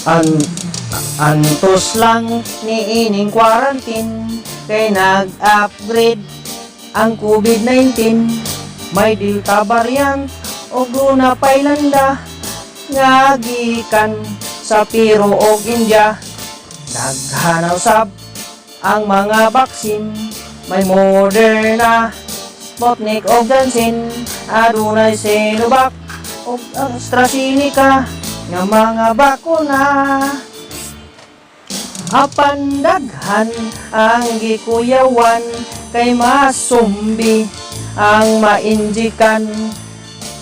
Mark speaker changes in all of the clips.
Speaker 1: An Antos lang ni ining quarantine kay nag-upgrade ang COVID-19. May Delta variant o na pailanda nga gikan sa Peru o India. Naghanaw sab ang mga baksin, may Moderna, Sputnik o Janssen, adunay Sinovac o AstraZeneca nga mga bakuna. Apan daghan ang gikuyawan kay masumbi ang mainjikan.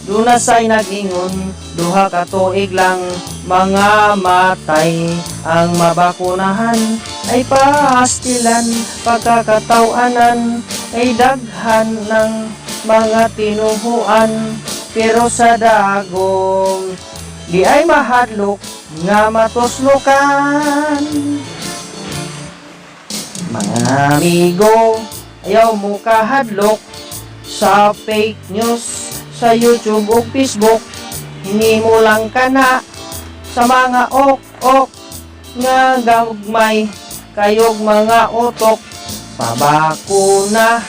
Speaker 1: Dunasay nag-ingon, duha ka tuig lang mga matay. Ang mabakunahan ay pastilan, pagkakatawanan ay daghan ng mga tinuhuan. Pero sa dagom di ay mahadlok nga matuslukan. Mga amigo, ayaw mo kahadlok sa fake news sa YouTube o Facebook. Hingi mo lang kana sa mga ok-ok nga gagmay kayog mga utok. Pabakuna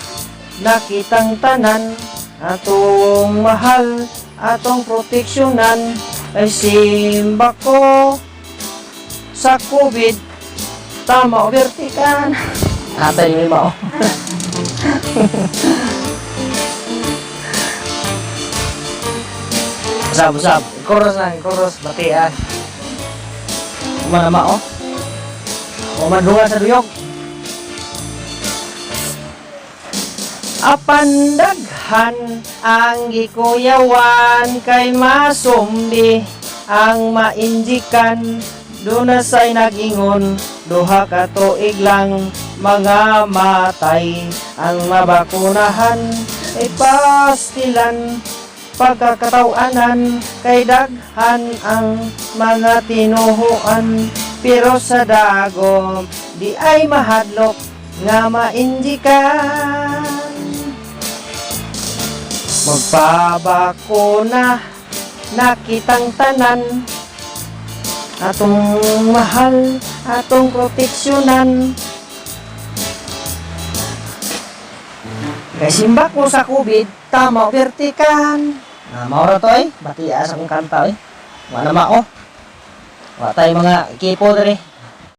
Speaker 1: nakitang tanan, atong mahal, atong proteksyonan. Ay simba ko sa COVID, tama o vertikan. Atay yung lima o. Usab. Chorus lang, chorus. Batian. Umanama o. Umadungan sa duyog. Apan daghan ang gikuyawan kay masumbi ang mainjikan. Dunasay nag-ingon, duha ka tuig lang mga matay. Ang mabakunahan ay pastilan, pagkakatawanan kay daghan ang mga tinuhuan. Pero sa dagom di ay mahadlok nga mainjikan. Magpabakuna nakitang tanan, atong mahal, atong proteksyonan. Kay simbak mo sa COVID, tama o vertikan. Maura to batiya sa kong kanta Wala mao. Wala tayo mga kipo dere.